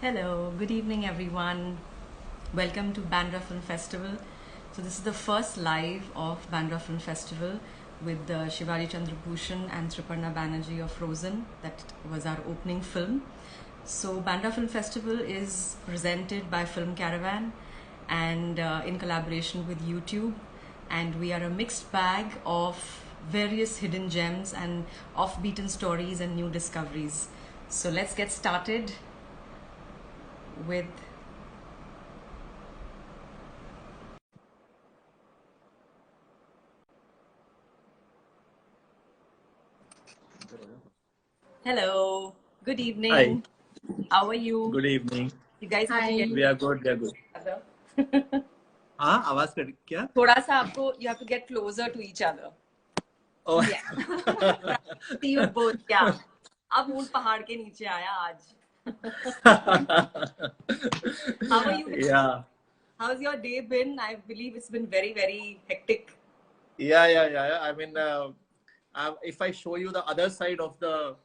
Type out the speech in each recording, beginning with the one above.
Hello, good evening everyone. Welcome to Bandra Film Festival. So this is the first live of Bandra Film Festival with Shivaji Chandra Bhushan and Sriparna Banerjee of Frozen. That was our opening film. So Bandra Film Festival is presented by Film Caravan and in collaboration with YouTube, and we are a mixed bag of various hidden gems and off-beaten stories and new discoveries. So let's get started with hello, good Hi, evening. How are you? good evening. You guys have to get We Hi. are good, we are good. together. हाँ आवाज कर क्या? थोड़ा सा आपको you have to get closer to each other. Oh, Yeah. See you both. Yeah. अब ऊंट पहाड़ के नीचे आया आज. How are you? yeah, How's your day been? I believe it's been very, very hectic. yeah. I mean, if I show you the other side of the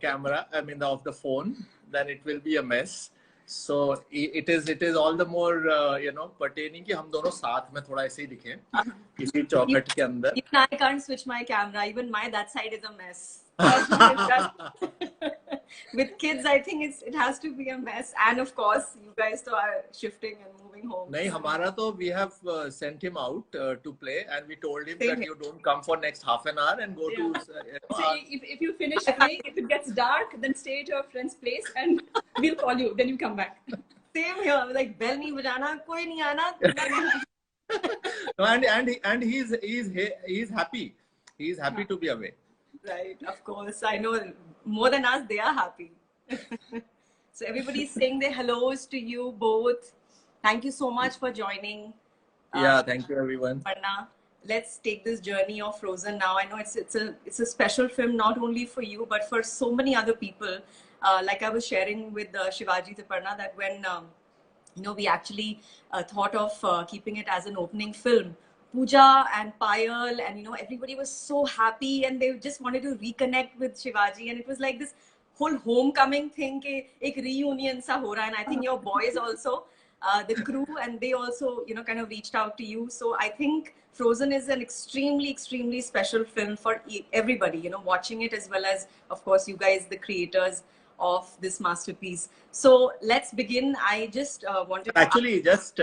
camera, I mean of the phone, then it will be a mess. So it is all the more pertaining कि हम दोनों साथ में थोड़ा ऐसे ही दिखें इसी चौखट के अंदर. Even I can't switch my camera. Even my that side is a mess. With kids, I think it has to be a mess. And of course, you guys are shifting and moving home. नहीं हमारा तो we have sent him out to play and we told him Same that here. you don't come for next half an hour and go to So if you finish playing, if it gets dark, then stay at your friend's place and we'll call you. Then you come back. Same here. I was like, bell nahi bajana, koi nahi aana. no, and he's happy. He's happy to be away. Right, of course. I know more than us, they are happy. So everybody's saying their hellos to you both. Thank you so much for joining. Yeah, thank you everyone. Parna, let's take this journey of Frozen now. I know it's a special film not only for you but for so many other people. Like I was sharing with Shivaji Tiparna that when we actually thought of keeping it as an opening film, Pooja and Payal and everybody was so happy and they just wanted to reconnect with Shivaji, and it was like this whole homecoming thing ke ek reunion sa ho raha, and I think your boys also the crew, and they also kind of reached out to you. So I think Frozen is an extremely special film for everybody watching it, as well as of course you guys, the creators of this masterpiece. So let's begin. I just wanted to Actually, just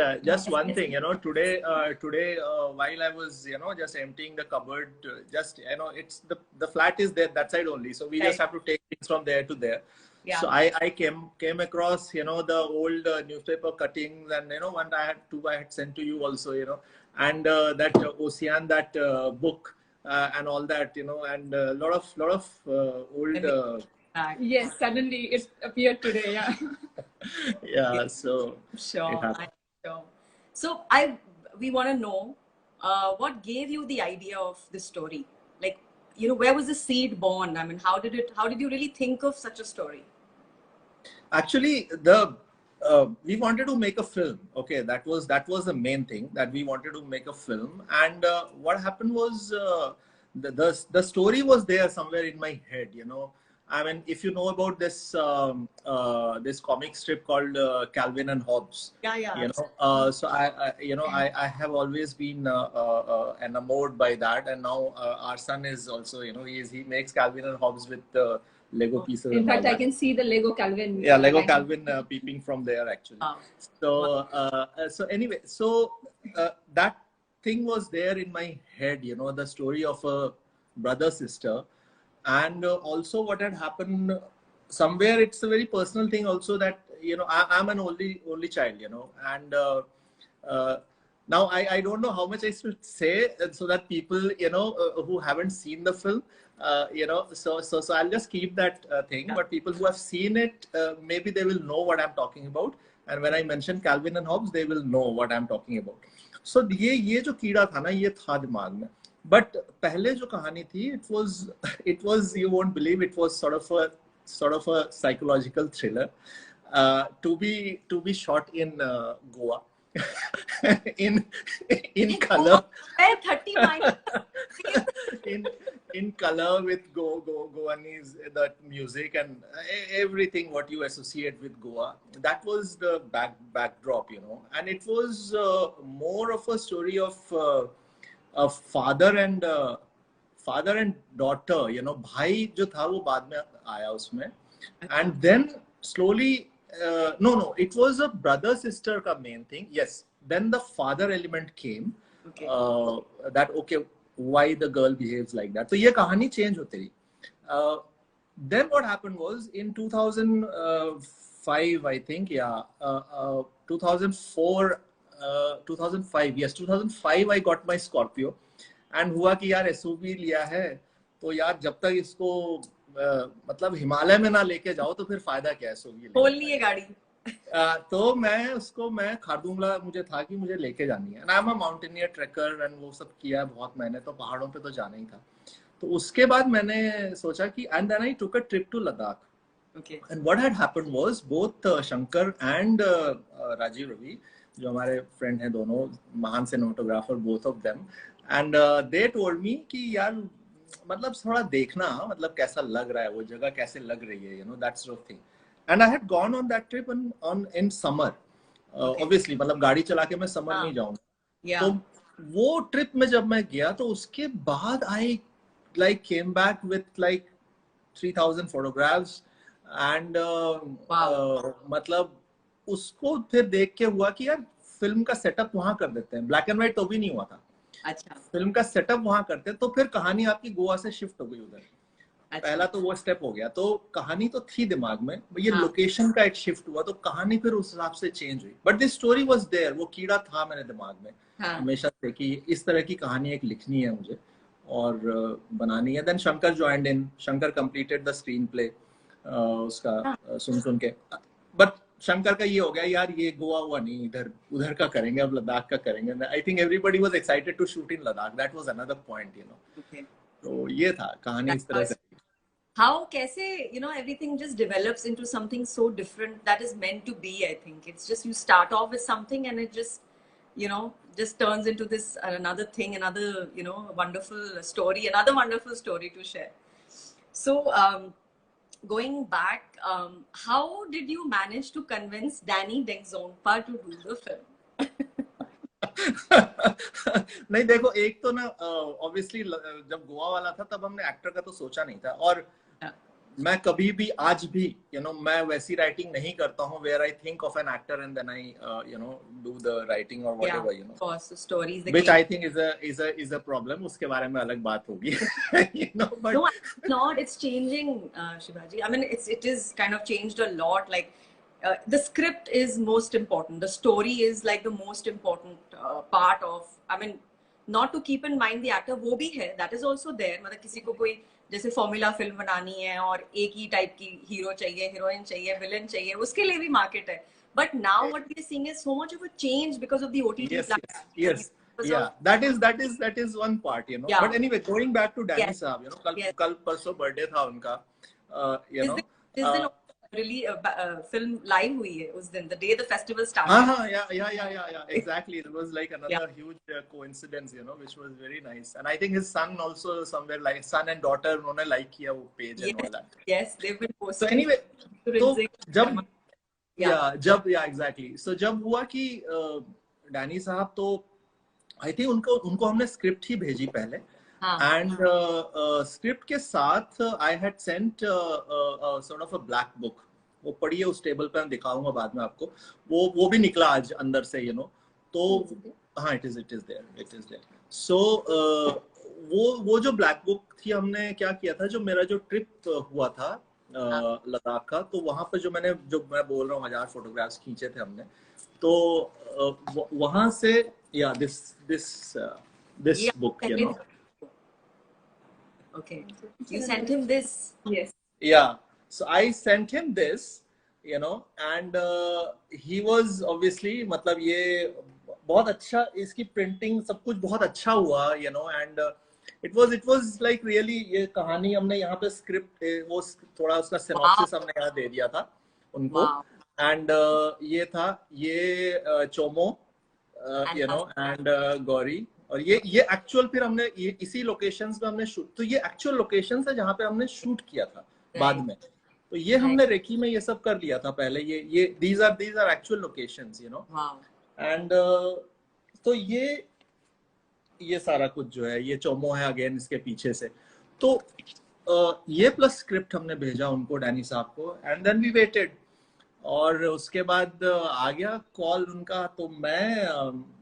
one thing, today while I was just emptying the cupboard, just it's the flat is there that side only, so we just have to take things from there to there. Yeah. So I came across the old newspaper cuttings, and one I had sent to you also, and that Ocean, that book and all that, and a lot of old Yes, suddenly it appeared today. Yeah. yeah, so Sure, it happened. I'm sure. So we want to know what gave you the idea of this story? Like, where was the seed born? I mean, how did you really think of such a story? Actually, we wanted to make a film. Okay, that was the main thing, that we wanted to make a film. And what happened was the story was there somewhere in my head. I mean, if you know about this this comic strip called Calvin and Hobbes. Yeah. So I have always been enamored by that, and now our son is also, he makes Calvin and Hobbes with Lego pieces. In and all fact, I that. can see the Lego Calvin. Yeah, Lego hanging. Calvin peeping from there actually. Wow. So anyway, so that thing was there in my head, the story of a brother sister, and also what had happened somewhere. It's a very personal thing also, that I'm an only child, and now I don't know how much I should say so that people who haven't seen the film so I'll just keep that thing. Yeah. But people who have seen it, maybe they will know what I'm talking about, and when I mention Calvin and Hobbes, they will know what I'm talking about. So ये जो कीड़ा था ना, ये था दिमाग में. But पहले जो कहानी थी, it was you won't believe, it was sort of a psychological thriller to be shot in Goa. in color. 30 minus. in color with Goanese, that music and everything what you associate with Goa. That was the backdrop, you know, and it was more of a story of a father and daughter, you know. भाई जो था वो बाद में आया उसमें, and then slowly no, it was a brother sister का main thing. Yes, then the father element came. Okay. That okay, why the girl behaves like that. So ये कहानी change होती रही. Then what happened was in 2005, I think, 2004, 2005, yes, 2005 I got my Scorpio, and हुआ कि यार SUV लिया है, तो यार जब तक इसको मतलब हिमालय में ना लेके जाओ तो फिर फायदा क्या है SUV खोल लिए गाड़ी। तो मैं खारदुंगला मुझे था कि मुझे लेके जानी है, and I am a mountaineer trekker, and वो सब किया बहुत मैंने, तो पहाड़ों पे तो जाना ही था। तो उसके बाद मैंने सोचा कि and then I took a trip to Ladakh. Okay. And what had happened was both Shankar and Rajiv Ravi, जो हमारे फ्रेंड हैं दोनों, महान cinematographer, both of them, and they told me कि यार मतलब थोड़ा देखना, मतलब कैसा लग रहा है वो जगह, कैसे लग रही है, you know, that sort of thing. And I had gone on that trip in summer. Okay. Obviously, मतलब गाड़ी चला के मैं समर नहीं जाऊंगा। Yeah. तो वो ट्रिप में जब मैं गया तो उसके बाद I like came back with like 3,000 photographs. And मतलब उसको फिर देख के हुआ कि यार फिल्म का सेटअप वहां कर देते हैं, ब्लैक एंड व्हाइट तो भी नहीं हुआ था। अच्छा। फिल्म का सेटअप वहां करते हैं तो फिर कहानी आपकी गोवा से शिफ्ट हो गई उधर। अच्छा। पहला तो वो स्टेप हो गया, तो कहानी तो थी दिमाग में, ये लोकेशन का एक शिफ्ट हुआ तो कहानी फिर उस हिसाब से चेंज हुई, but this story was there, वो कीड़ा था मेरे दिमाग में हमेशा से कि इस तरह की कहानी एक लिखनी है मुझे और बनानी है। Then Shankar joined in, Shankar completed the screenplay उसका सुन के, बट शंकर का ये हो गया यार ये गोवा हुआ नहीं, इधर उधर का करेंगे, अब लद्दाख का करेंगे। I think everybody was excited to shoot in Ladakh, that was another point, you know. तो ये था कहानी इस तरह से। How कैसे, you know, everything just develops into something so different that is meant to be. I think it's just you start off with something and it just, you know, just turns into this another thing, another, you know, wonderful story, another wonderful story to share. So going back, how did you manage to convince Danny Dengzonpa to do the film? नहीं देखो, एक तो ना obviously जब गोवा वाला था तब हमने एक्टर का तो सोचा नहीं था, और मैं कभी भी आज भी यू नो मैं वैसी राइटिंग नहीं करता हूँ where I think of an actor and then I you know do the writing और whatever, you know, stories which I think is a problem, उसके बारे में अलग बात होगी। You know, but no, not it's changing, Shivaji. I mean it is kind of changed a lot, like the script is most important, the story is like the most important part of, I mean, not to keep in mind the actor, वो भी है, that is also there, मतलब किसी को कोई जैसे formula film बनानी है और एक ही टाइप की हीरो चाहिए, हीरोइन चाहिए, विलन चाहिए, उसके लिए भी मार्केट है, but now what we are seeing is so much of a change because of the OTT platform. Yes. Yeah, that is one part, you know. Yeah. But anyway, going back to Danny Sahab, you know, कल परसों birthday था उनका, you know. This दिन really film live हुई है उस दिन, the day the festival started. Yeah, exactly. It was like another huge coincidence, you know, which was very nice. And I think his son also somewhere, like son and daughter, उन्होंने like किया वो page and all that. Yes, they've been posting. So anyway, तो जब exactly. So जब हुआ कि Danny साहब, तो I think उनको हमने स्क्रिप्ट ही भेजी पहले, and स्क्रिप्ट के साथ I had sent sort of a black book. वो पढ़िए उस टेबल पे, मैं दिखाऊंगा बाद में आपको, वो भी निकला आज अंदर से, you know. तो हाँ, it is there. So वो जो ब्लैक बुक थी, हमने क्या किया था, जो मेरा जो ट्रिप हुआ था लद्दाख का, तो वहां पर जो मैं बोल रहा हूँ 1000 फोटोग्राफ्स खींचे थे हमने, तो वहां से this book, you know. Okay, you sent him this? Yes. Yeah, so I sent him this, you know, and he was obviously, मतलब ये बहुत अच्छा, इसकी प्रिंटिंग सब कुछ बहुत अच्छा हुआ, you know, and it was like really, ये कहानी हमने यहाँ पे स्क्रिप्ट वो थोड़ा उसका सिनॉप्सिस हमने यहाँ दे दिया था उनको, and ये था ये चोमो, यू नो, एंड गौरी। और ये एक्चुअल फिर हमने इसी लोकेशंस में हमने शूट, तो ये एक्चुअल लोकेशंस है जहाँ पे हमने शूट किया था बाद में। तो ये हमने रेकी में ये सब कर लिया था पहले। ये these are actual locations, you know. Wow. And तो ये सारा कुछ जो है, ये चोमो है अगेन इसके पीछे से। तो ये प्लस स्क्रिप्ट हमने भेजा उनको, डैनी साहब को, एंड देन वी वेटेड। और उसके बाद आ गया कॉल उनका। तो मैं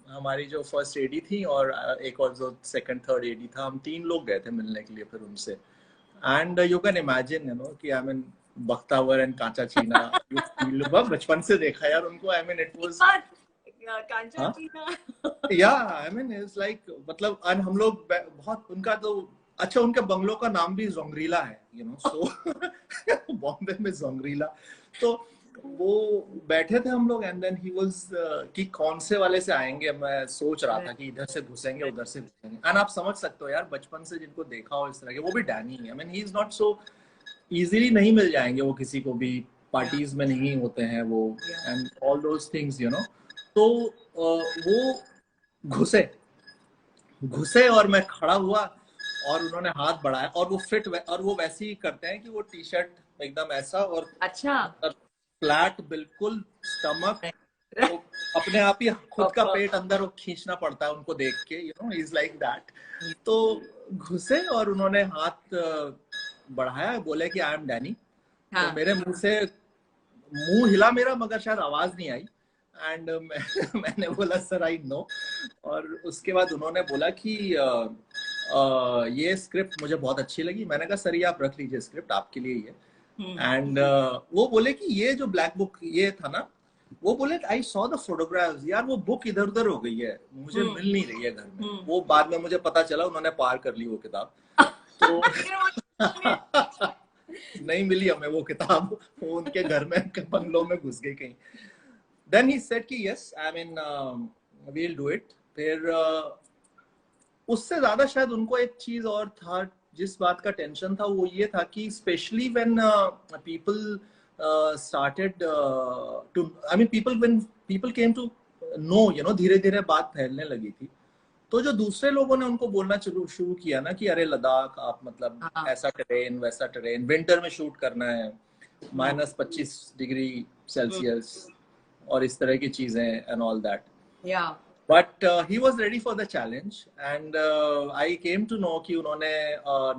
हमारी जो फर्स्ट एडी थी और एक और जो सेकंड थर्ड एडी था, हम 3 लोग गए थे मिलने के लिए फिर उनसे। And you can imagine, you know, कि आई मीन बख्तावर एंड कांचा चीना बचपन से देखा यार उनको। आई मीन इट वाज कांचा चीना, या आई मीन इट्स लाइक, मतलब हम लोग बहुत उनका तो अच्छा, उनके बंगलों का नाम भी जोंग्रीला है, यू नो, सो बॉम्बे में जोंग्रीला। तो वो बैठे थे हम लोग, एंड देन ही वाज कि कौन से वाले से आएंगे। मैं सोच रहा था कि इधर से घुसेंगे उधर से घुसेंगे। एंड आप समझ सकते हो यार, बचपन से जिनको देखा हो इस तरह के, वो भी Danny, I mean he is not so easily नहीं मिल जाएंगे वो किसी को भी, पार्टीज में नहीं होते हैं वो, and all those things, you know. तो वो घुसे और मैं खड़ा हुआ और उन्होंने हाथ बढ़ाया, और वो फिट, और वो वैसे ही करते हैं कि वो टी शर्ट एकदम ऐसा, और अच्छा फ्लैट बिल्कुल स्टमक, तो अपने आप ही खुद का पेट अंदर वो खींचना पड़ता है उनको देख के, you know, is like that. तो घुसे और उन्होंने हाथ बढ़ाया, बोले कि आई एम डैनी। तो मेरे मुंह से मुंह हिला मेरा, मगर शायद आवाज नहीं आई। एंड मैंने बोला सर आई नो। और उसके बाद उन्होंने बोला कि ये स्क्रिप्ट मुझे बहुत अच्छी लगी। मैंने कहा सर ये आप रख लीजिए, स्क्रिप्ट आपके लिए ही है। एंड वो बोले कि ये जो ब्लैक बुक ये था ना, वो बोले आई सॉ द फोटोग्राफ्स, यार वो बुक इधर उधर हो गई है, मुझे मिल नहीं रही है घर में। वो बाद में मुझे पता चला उन्होंने पार कर ली वो किताब। तो नहीं मिली हमें वो किताब, वो उनके घर में बंगलों में घुस गई कहीं। Then he said कि yes, I mean we'll do it। फिर उससे ज्यादा शायद उनको एक चीज और था, जिस बात का टेंशन था वो ये था कि specially when people started to, I mean when people came to know, you know, धीरे धीरे बात फैलने लगी थी। तो जो दूसरे लोगों ने उनको बोलना शुरू किया ना कि अरे लद्दाख आप मतलब ऐसा टेरेन वैसा टेरेन, विंटर में शूट करना है, -25 डिग्री सेल्सियस और इस तरह की चीजें and all that. But he was ready for the challenge. And I came to know कि उन्होंने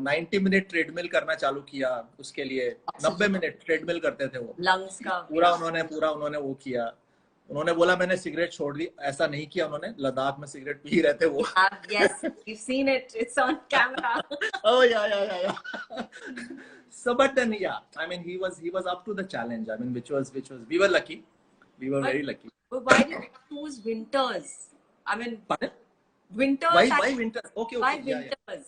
90 मिनट ट्रेडमिल करना चालू किया उसके लिए। 90 मिनट ट्रेडमिल करते थे वो, लंग्स का पूरा उन्होंने वो किया। उन्होंने बोला मैंने सिगरेट छोड़ दी, ऐसा नहीं किया उन्होंने, लद्दाख में सिगरेट पी रहे थे वो। Yes, we've seen it, it's on camera. Oh yeah. So but then yeah, I mean he was up to the challenge, I mean which was we were lucky, we were very lucky. But why did you choose winters? I mean, pardon? Winters. Why winters? Okay. Why winters?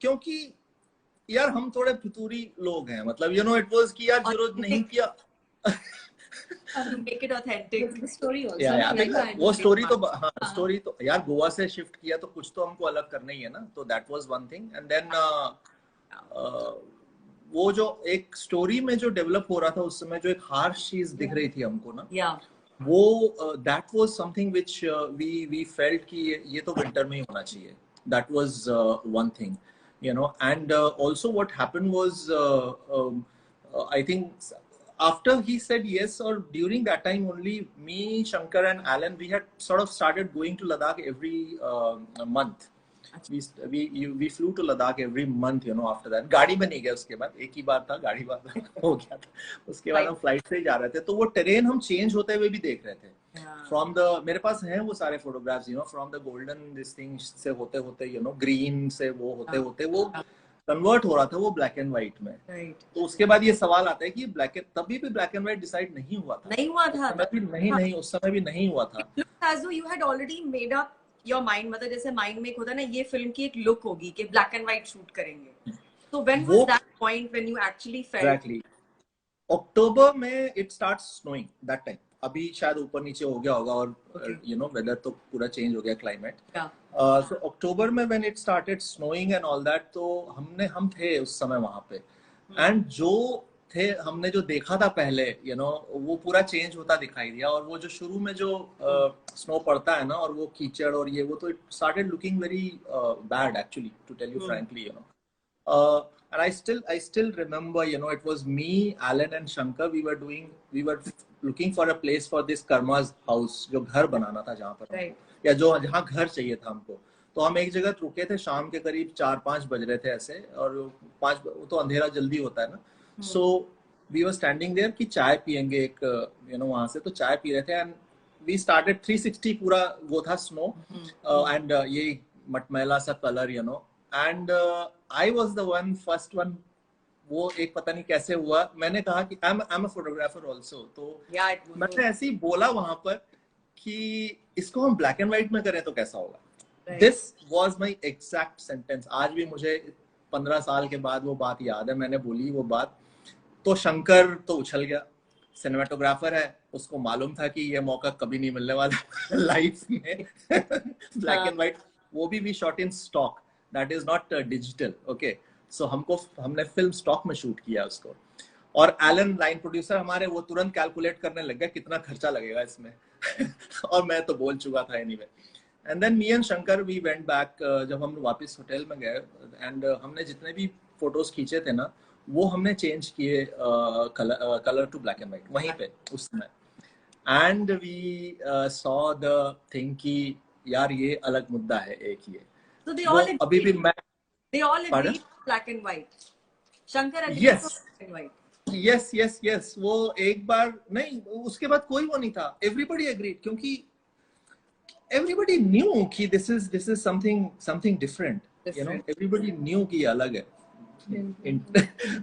क्योंकि यार हम थोड़े फितूरी लोग हैं, मतलब you know it was कि यार जरूरत नहीं किया to make it authentic. The story also. Yeah. वो स्टोरी तो हाँ, स्टोरी तो यार गोवा से शिफ्ट किया तो कुछ तो हमको अलग करना ही है ना, तो that was one thing. And then वो जो एक स्टोरी में जो डेवलप हो रहा था उस समय, जो एक हार्श चीज दिख रही थी हमको ना, वो that was something which we felt कि ये तो विंटर में ही होना चाहिए। That was one thing, you know। And also what happened was I think after he said yes, or during that time only, me, Shankar and Alan, we had sort of started going to Ladakh every month. We flew to Ladakh every month, you know, after that। गाड़ी में नहीं गए उसके बाद, एक ही बार था गाड़ी बार हो गया था, उसके बाद हम फ्लाइट से ही जा रहे थे। तो वो टेरेन हम चेंज होते हुए भी देख रहे थे। फ्रॉम द, मेरे पास हैं वो सारे photographs, you know, from the golden this thing से होते होते, यू नो, ग्रीन से वो होते होते वो कन्वर्ट हो रहा था वो ब्लैक एंड व्हाइट में। तो उसके बाद ये सवाल आता है कि ब्लैक एंड, तभी भी ब्लैक एंड व्हाइट डिसाइड नहीं हुआ था, उस समय भी नहीं हुआ था। As though you had already made up your mind, मतलब जैसे माइंड में एक होता है ना, ये फिल्म की एक लुक होगी कि ब्लैक एंड व्हाइट शूट करेंगे। So when was that point when you actually felt? Exactly. अक्टूबर में it starts snowing that time। अभी शायद ऊपर नीचे हो गया होगा, और यू नो वेदर तो पूरा चेंज हो गया, क्लाइमेट। सो अक्टूबर में when it started snowing and all that, तो हम थे उस समय वहां पे। एंड जो थे, हमने जो देखा था पहले वो पूरा चेंज होता दिखाई दिया। और वो जो शुरू में जो स्नो पड़ता है ना, और वो कीचड़ और ये वो, तो it started looking very bad actually, to tell you frankly, and I still remember, it was me, Alan and Shankar. We were looking for a place for this Karma's house, जो घर बनाना था जहाँ पर या जहाँ घर चाहिए था हमको। तो हम एक जगह रुके थे, शाम के करीब 4-5 बज रहे थे ऐसे, और 5 तो अंधेरा जल्दी होता है ना। So we were standing there कि चाय पियेंगे एक वहां से, तो चाय पी रहे थे, एंड वी स्टार्टेड 360 पूरा वो था स्नो, एंड ये मटमैला सा colour and I was the one first one. वो एक पता नहीं कैसे हुआ, मैंने कहा कि आई एम अ फोटोग्राफर ऑल्सो, तो मैंने ऐसे ही बोला वहां पर कि इसको हम ब्लैक एंड व्हाइट में करें तो कैसा होगा। This was my exact sentence. आज भी मुझे 15 साल के बाद वो बात याद है, मैंने बोली वो बात। तो शंकर तो उछल गया, सिनेमाटोग्राफर है, उसको मालूम था कि ये मौका कभी नहीं मिलने वाला लाइफ में ब्लैक एंड व्हाइट, वो भी we shot in stock, that is not digital, okay. So हमने फिल्म स्टॉक में शूट किया उसको। और एलन लाइन प्रोड्यूसर हमारे, वो तुरंत कैलकुलेट करने लग गया कितना खर्चा लगेगा इसमें और मैं तो बोल चुका था anyway. And then me and Shankar we went back, जब हम वापस होटल में गए, एंड हमने जितने भी फोटोज खींचे थे ना, वो हमने चेंज किए colour to black and white वहीं पे उस समय। And we saw the thing कि यार ये अलग मुद्दा है एक ये। So they all अभी भी मैं they all agree black and white. Shankar agreed yes. black and white. Yes. वो एक बार नहीं, उसके बाद कोई वो नहीं था, everybody agreed, क्योंकि everybody knew कि this is something different. Everybody knew कि अलग है।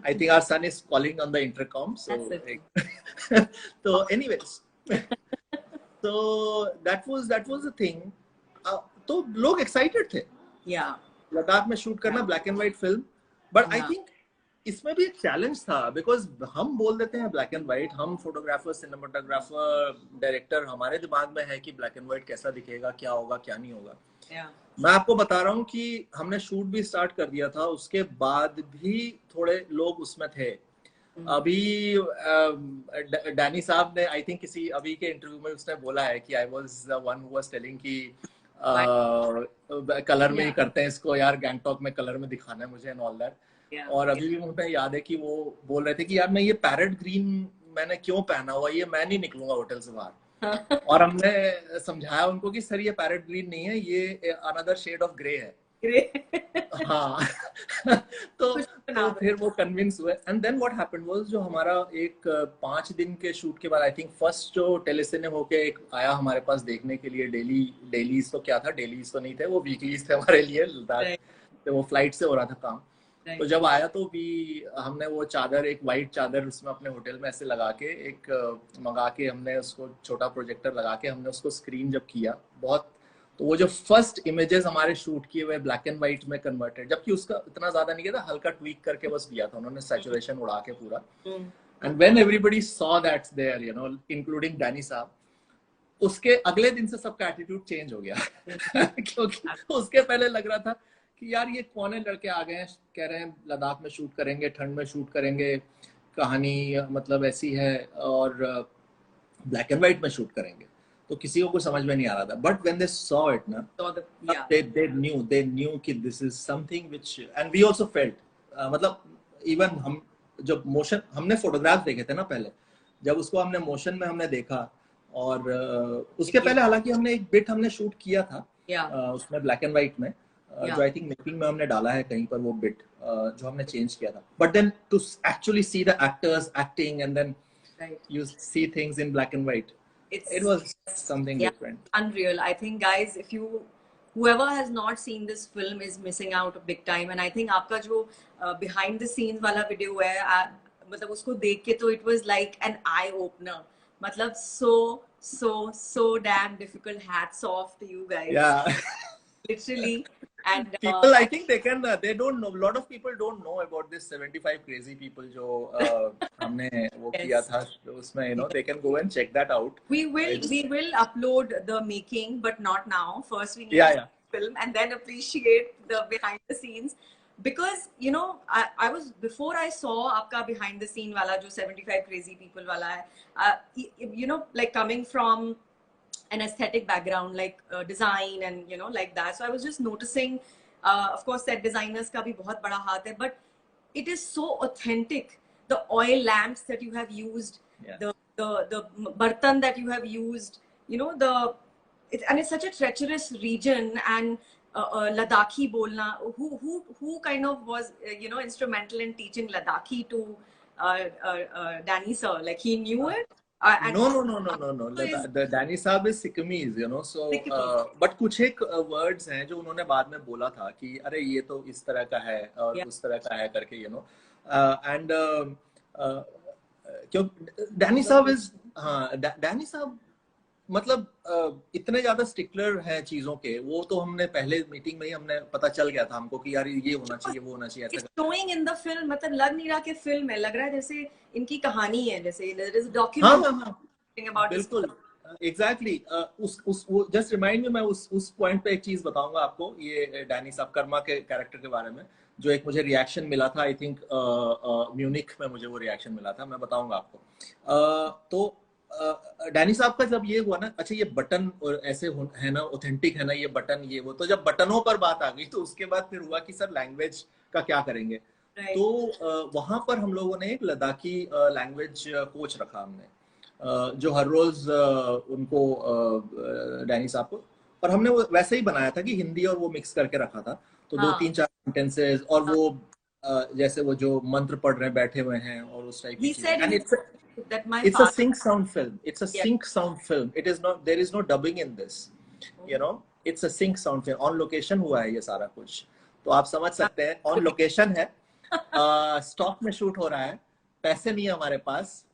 I think our son is calling on the intercom, so so anyways so that was the thing. तो लोग excited थे लद्दाख में शूट करना black and white film, but I think इसमें भी एक चैलेंज था, बिकॉज हम बोल देते हैं ब्लैक एंड व्हाइट, हम फोटोग्राफर, सिनेमाटोग्राफर, डायरेक्टर, हमारे दिमाग में है कि ब्लैक एंड व्हाइट कैसा दिखेगा, क्या होगा क्या नहीं होगा। मैं आपको बता रहा हूँ कि हमने शूट भी स्टार्ट कर दिया था, उसके बाद भी थोड़े लोग उसमें थे। अभी डैनी साहब ने आई थिंक किसी अभी के इंटरव्यू में उसने बोला है कि I was the one who was telling कि कलर में ही करते हैं इसको यार, गैंगटॉक में कलर में दिखाना है मुझे एंड ऑल दैट। और अभी भी मुझे याद है कि वो बोल रहे थे कि यार मैं ये पैरेट ग्रीन मैंने क्यों पहना हुआ, ये मैं नहीं निकलूंगा होटल से बाहर और हमने समझाया उनको कि सर ये पैरेट ग्रीन नहीं है, ये अनदर शेड ऑफ ग्रे है। हाँ तो फिर वो कन्विंस हुए। And then what happened was, जो हमारा एक 5 दिन के शूट के बाद आई थिंक फर्स्ट जो टेलीसिने होके एक आया हमारे पास देखने के लिए, डेलीज तो क्या था, डेलीज तो नहीं थे वो, वीकलीज थे हमारे लिए लद्दाख, तो वो फ्लाइट से हो रहा था काम। तो जब आया तो हमने वो चादर, एक वाइट चादर उसमें अपने होटल में ऐसे लगा के, एक मंगा के हमने उसको छोटा प्रोजेक्टर लगा के हमने उसको स्क्रीन जब किया बहुत, तो वो जो फर्स्ट इमेजेस हमारे शूट किए हुए ब्लैक एंड व्हाइट में कन्वर्टेड, जबकि उसका इतना ज्यादा नहीं किया था, हल्का ट्वीक करके बस दिया था उन्होंने, सैचुरेशन उड़ा के पूरा। And when everybody saw that's there, including Danny साहब, उसके अगले दिन से सबका एटीट्यूड चेंज हो गया क्योंकि उसके पहले लग रहा था कि यार ये कौन है, लड़के आ गए हैं कह रहे हैं लद्दाख में शूट करेंगे, ठंड में शूट करेंगे, कहानी मतलब ऐसी है और ब्लैक एंड व्हाइट में शूट करेंगे, तो किसी को कुछ समझ में नहीं आ रहा था। But when they saw it ना, they knew कि this is something which, and we also felt, मतलब इवन हम जब मोशन हमने फोटोग्राफ देखे थे ना पहले, जब उसको हमने मोशन में हमने देखा, और उसके पहले हालांकि हमने एक बिट हमने शूट किया था उसमें ब्लैक एंड व्हाइट में, जो आई थिंक मेकिंग में हमने डाला है कहीं पर वो बिट, जो हमने चेंज किया था। But then to actually see the actors acting and then you see things in black and white, it was something different, unreal. I think guys, if whoever has not seen this film is missing out big time, and I think आपका जो behind the scenes वाला video है, मतलब उसको देख के तो it was like an eye opener, मतलब so damn difficult, hats off to you guys. Literally. And people I think they don't know, a lot of people don't know about this 75 crazy people जो हमने वो किया था उसमें, they can go and check that out. We will upload the making, but not now. First we need to film and then appreciate the behind the scenes. because you know I was before I saw आपका behind the scene वाला जो 75 crazy people वाला है, you know, like coming from an aesthetic background like design and you know like that, so I was just noticing of course set designers का भी बहुत बड़ा हाथ है, but it is so authentic, the oil lamps that you have used, the bartan that you have used, you know, and it's such a treacherous region, and Ladakhi bolna, who kind of was you know instrumental in teaching Ladakhi to Danny sir, like he knew it. No. The Danny साहब is Sikkimese, you know, so but कुछ एक words हैं जो उन्होंने बाद में बोला था कि अरे ये तो इस तरह का है और उस तरह का है करके, you know, and क्यों Danny साहब is, हाँ Danny साहब मतलब इतने ज्यादा स्टिकलर हैं चीजों के, वो तो हमने पहले मीटिंग में ही हमने पता चल गया था हमको कि यार ये होना चाहिए वो होना चाहिए ऐसा showing in the film, मतलब लग नहीं रहा कि फिल्म है, लग रहा है जैसे इनकी कहानी है, जैसे there is a documentary about बिल्कुल एग्जैक्टली उस जस्ट रिमाइंड मी, मैं उस पॉइंट पे एक चीज बताऊंगा आपको, ये डैनी साहब कर्मा के कैरेक्टर के बारे में जो एक मुझे रिएक्शन मिला था, आई थिंक म्यूनिक में मुझे वो रिएक्शन मिला था, मैं बताऊंगा आपको। तो डैनी साहब का जब ये हुआ ना, अच्छा ये बटन और ऐसे है ना, ऑथेंटिक है ना ये बटन ये वो, तो जब बटनों पर बात आ गई तो उसके बाद फिर हुआ कि सर लैंग्वेज का क्या करेंगे, तो वहां पर हम लोगों ने एक लद्दाखी लैंग्वेज कोच रखा हमने, जो हर रोज उनको डैनी साहब को, और हमने वो वैसे ही बनाया था कि हिंदी और वो मिक्स करके रखा था, तो 2-3-4 सेंटेंसेस, और वो जैसे वो जो मंत्र पढ़ रहे बैठे हुए हैं और उस टाइप की चीजें। It's a sync sound film. It's a sync sound film. It is not, there is no dubbing in this. You know, it's a sync sound film. On location हुआ है ये सारा कुछ, तो आप समझ सकते हैं on location है, स्टॉक में शूट हो रहा है, पैसे नहीं है हमारे पास,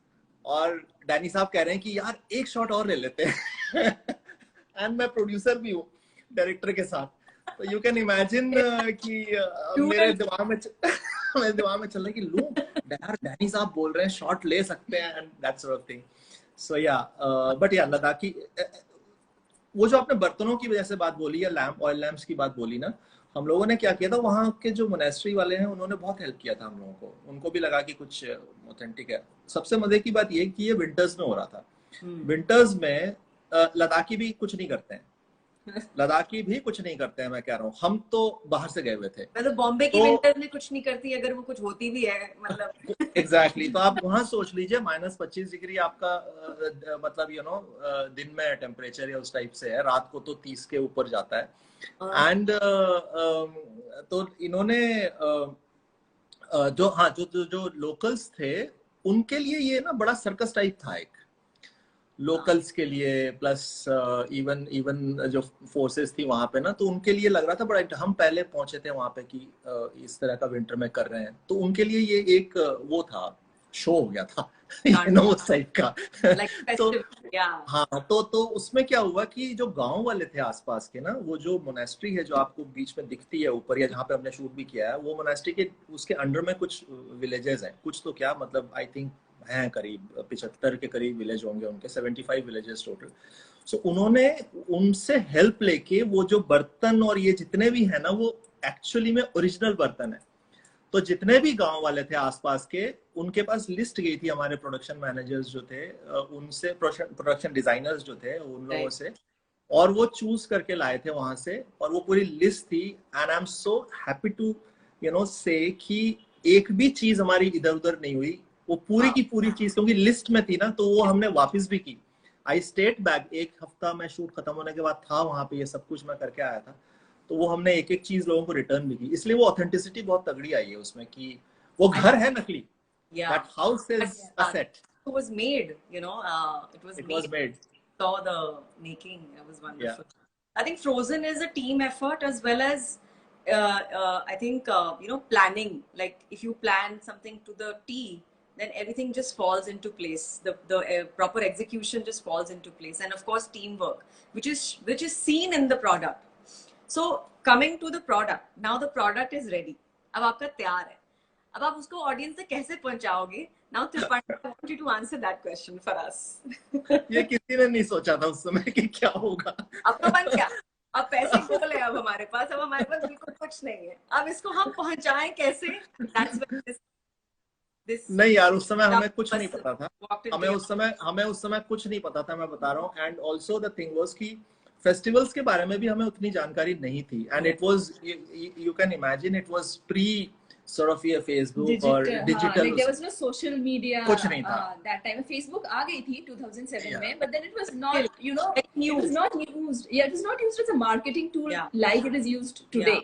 और डैनी साहब कह रहे हैं कि यार एक शॉट और ले लेते हैं एंड मैं प्रोड्यूसर भी हूँ डायरेक्टर के साथ, तो यू कैन इमेजिन कि मेरे दिमाग में चल रहा है कि लूं यार डैनी साहब बोल रहे हैं शॉट ले सकते हैं and that sort of thing. So yeah but या लद्दाखी, वो जो आपने बर्तनों की वजह से बात बोली या लैम्प ऑयल लैम्प्स की बात बोली ना, हम लोगों ने क्या किया था, वहाँ के जो मोनेस्ट्री वाले हैं उन्होंने बहुत हेल्प किया था हम लोगों को, उनको भी लगा कि कुछ ऑथेंटिक है। सबसे मजे की बात ये कि ये विंटर्स में हो रहा था, विंटर्स में लद्दाखी भी कुछ नहीं करते हैं, लद्दाखी भी कुछ नहीं करते हैं, मैं कह रहा हूँ, हम तो बाहर से गए हुए थे, मतलब बॉम्बे की विंटर में कुछ नहीं करती, अगर वो कुछ होती भी है मतलब एग्जैक्टली तो आप वहां सोच लीजिए -25 डिग्री आपका मतलब यू नो दिन में टेम्परेचर या उस टाइप से है, रात को तो 30 के ऊपर जाता है। एंड तो इन्होंने जो लोकल्स थे उनके लिए ये ना बड़ा सर्कस टाइप था, एक लोकल्स के लिए, प्लस इवन जो फोर्सेस थी वहां पे ना, तो उनके लिए लग रहा था बड़ा, हम पहले पहुंचे थे वहां पे कि इस तरह का विंटर में कर रहे हैं, तो उनके लिए ये एक वो था, शो हो गया था उस टाइप का तो हाँ, तो उसमें क्या हुआ कि जो गांव वाले थे आसपास के ना, वो जो मोनेस्ट्री है जो आपको बीच में दिखती है ऊपर, या जहाँ पे हमने शूट भी किया है, वो मोनेस्ट्री के उसके अंडर में कुछ विलेजेस हैं, कुछ तो क्या मतलब आई थिंक हैं करीब 75 के करीब विलेज होंगे उनके, 75 विलेजेस टोटल। सो उन्होंने उनसे हेल्प लेके वो जो बर्तन और ये जितने भी है ना, वो एक्चुअली में ओरिजिनल बर्तन है, तो जितने भी गांव वाले थे आसपास के, उनके पास लिस्ट गई थी हमारे प्रोडक्शन मैनेजर्स जो थे उनसे, प्रोडक्शन डिजाइनर्स जो थे उन लोगों से, और वो चूज करके लाए थे वहां से, और वो पूरी लिस्ट थी। And I am so happy to you know say कि एक भी चीज हमारी इधर उधर नहीं हुई, वो पूरी की पूरी चीज क्योंकि लिस्ट में थी ना, तो वो हमने वापस भी की। आई स्टेट बैक, एक हफ्ता मैं शूट खत्म होने के बाद था वहां पे, ये सब कुछ मैं करके आया था, तो वो हमने एक एक चीज लोगों को रिटर्न भी की, इसलिए वो ऑथेंटिसिटी बहुत तगड़ी आई है उसमें कि वो घर है नकली, that house is a set. It was made, you know, it was made. Saw the making, it was wonderful. I think Frozen is a team effort as well as I think you know, planning, like if you plan something to the T, then everything just falls into place, the proper execution just falls into place, and of course teamwork, which is seen in the product. So coming to the product, now the product is ready, अब आपका तैयार है, अब आप उसको audience तक कैसे पहुंचाओगे? Now Triparna, I want you to answer that question for us. ये किसी ने नहीं सोचा था उस समय कि क्या होगा। आपका मन क्या? आप पैसे बोले, अब हमारे पास बिल्कुल कुछ नहीं है, अब इसको हम पहुंचाएं कैसे? That's when this नहीं यार, उस समय हमें कुछ नहीं पता था, walked into हमें उस समय कुछ नहीं पता था, मैं बता रहा हूँ। And also the thing was कि फेस्टिवल्स के बारे में भी हमें उतनी जानकारी नहीं थी। And it was, you can imagine, it was pre sort of ये फेसबुक और digital, like there was no social media कुछ नहीं था that time. Facebook आ गई थी 2007 Yeah. में, but then it was not, you know, New. it was not used. Yeah, it was not used as a marketing tool Yeah. like it is used today.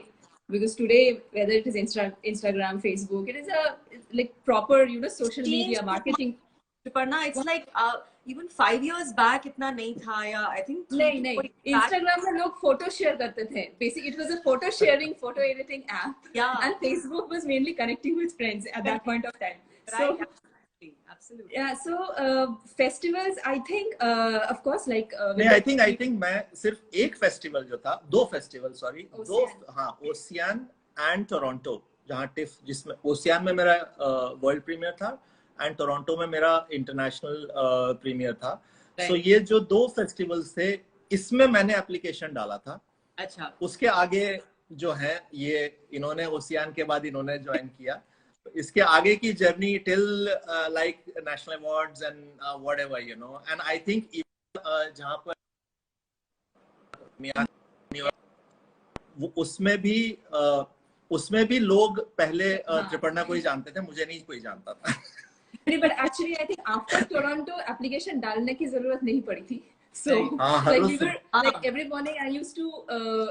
Because today, whether it is Instagram, Facebook, it is a like proper, you know, social media marketing. Parna, it's like even 5 years back इतना नहीं था, या I think नहीं Instagram में लोग photo share करते थे. Basically, it was a photo sharing, photo editing app. Yeah. And Facebook was mainly connecting with friends at that point of time. Right. So, absolutely. Yeah. So festivals, I think, of course, like. नहीं, I think मैं सिर्फ एक festival जो था, दो festival, sorry, दो, हाँ, ocean and Toronto, जहाँ टिफ, जिसमें ओशियन में मेरा वर्ल्ड प्रीमियर था एंड टोरंटो में मेरा इंटरनेशनल प्रीमियर था। सो ये जो दो फेस्टिवल्स थे, इसमें मैंने एप्लीकेशन डाला था। अच्छा। उसके आगे जो है, ये इन्होंने ओशियन के बाद इन्होंने ज्वाइन किया। इसके आगे की journey till like national awards and whatever, you no, and I think जहाँ पर उसमें भी लोग पहले त्रिपर्णा को ही जानते थे, मुझे नहीं कोई जानता था। But actually, I think after Toronto, application डालने की जरूरत नहीं पड़ी थी. So, like we were, like every morning I used to,